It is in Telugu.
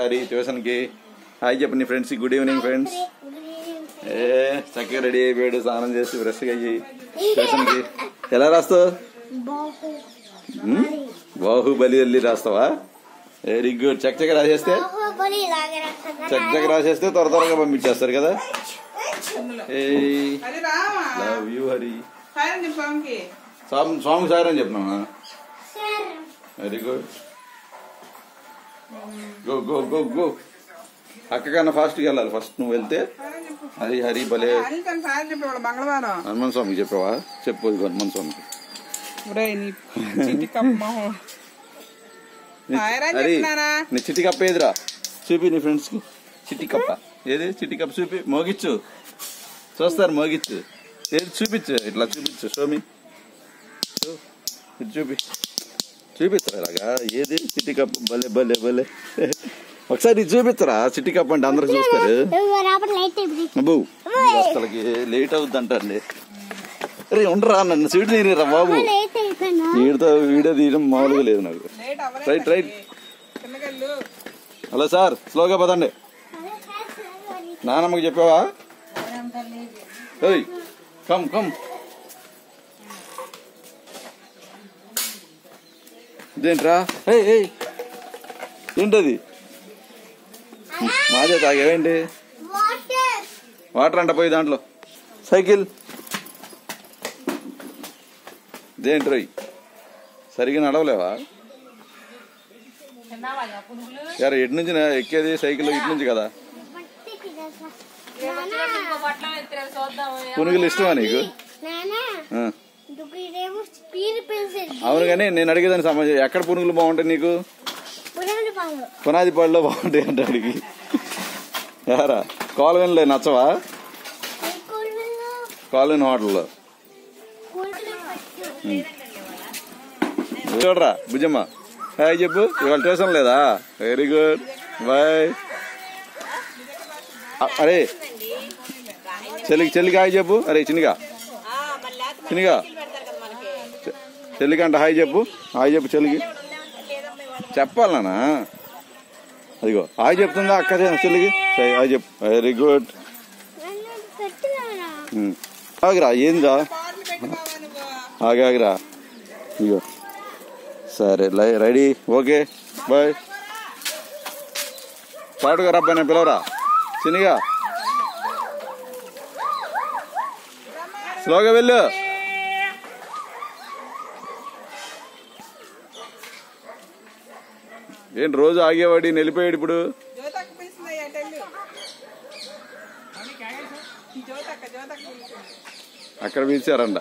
హరి ట్యూషన్కి. హాయ్ చెప్పు నీ ఫ్రెండ్స్కి. Good evening friends. చక్కగా రెడీ అయిపోయాడు, స్నానం చేసి ఫ్రెష్గా అయ్యి ట్యూషన్కి. ఎలా రాస్తావు? బాహుబలి వెళ్ళి రాస్తావా? Very good. చక్కగా రాసేస్తే త్వర త్వరగా పంపించేస్తారు కదా. Love you Hari. Swami sir అని చెప్పినామా? Very good. Go go go go. అక్క కన్నా ఫాస్ట్గా వెళ్ళాలి. ఫస్ట్ నువ్వు వెళ్తే హరి హరి భలే. హనుమాన్ స్వామికి చెప్పావా? చెప్పు హనుమాన్ స్వామికి. హరి నీ చిట్టి కప్ప ఏదిరా? చూపి నీ ఫ్రెండ్స్ కి. చిట్టి కప్ప ఏది? చిట్టి కప్ప చూపి. మోగిచ్చు, చూస్తారు. మోగిచ్చు ఏది? చూపించు, ఇట్లా చూపించు. స్వామి చూపిస్తారా ఇలాగా? ఏది చిట్టి కప్ప? భలే భలే భలే. ఒకసారి చూపిస్తారా చిట్టి కప్ప అంటే అందరూ చూస్తారు. అబ్బు అసలుకి లేట్ అవుద్ది అంటండి. అరే ఉండరా, నన్ను స్వీట్ తీయరా బాబు. వీడితో వీడియో తీయడం మామూలుగా లేదు నాకు. Right right. హలో సార్, స్లోగా పదండి. నానమ్మకి చెప్పావా? ఓయ్ కమ్ కమ్. ఇదేంట్రా? ఏంటది? మాదే తాగేవేంటి? వాటర్ అంట పోయి దాంట్లో. సైకిల్ ఇదేంటి? సరిగా నడవలేవా? యారు ఎటు నుంచి ఎక్కేది సైకిల్? ఇటు నుంచి కదా. పునుగులు ఇష్టమా నీకు? అవును కానీ నేను అడిగేదాన్ని సమాజం. ఎక్కడ పునుగులు బాగుంటాయి నీకు? పునాది పాడులో బాగుంటాయి అంటే అడిగి. యారా కాలవెన్లో నచ్చవా? కాలవెన్ హోటల్లో చూడరా. భుజమ్మ హాయ్ చెప్పు. ఇవాళ ట్యూషన్ లేదా? Very good, bye. అరే చెల్లికి హాయ్ చెప్పు. అరే చిన్నగా చెల్లికి అంట హాయ్ చెప్పు. హాయ్ చెప్పు చెల్లికి. చెప్పాలి నాన్న. అదిగో హాయ్ చెప్తుందా అక్క చెల్లికి? హాయ్ చెప్పు. Very good. ఆగిరా. ఏందిరా? ఆగిరా. ఇగో సరే రెడీ. Okay bye. పాటుగా రబ్బాయి, నేను పిలవరా. చిన్నగా స్లోగా వెళ్ళు. ఏంటి రోజు ఆగేవాడి వెళ్ళిపోయాడు ఇప్పుడు? అక్కడ పిలిచారంట.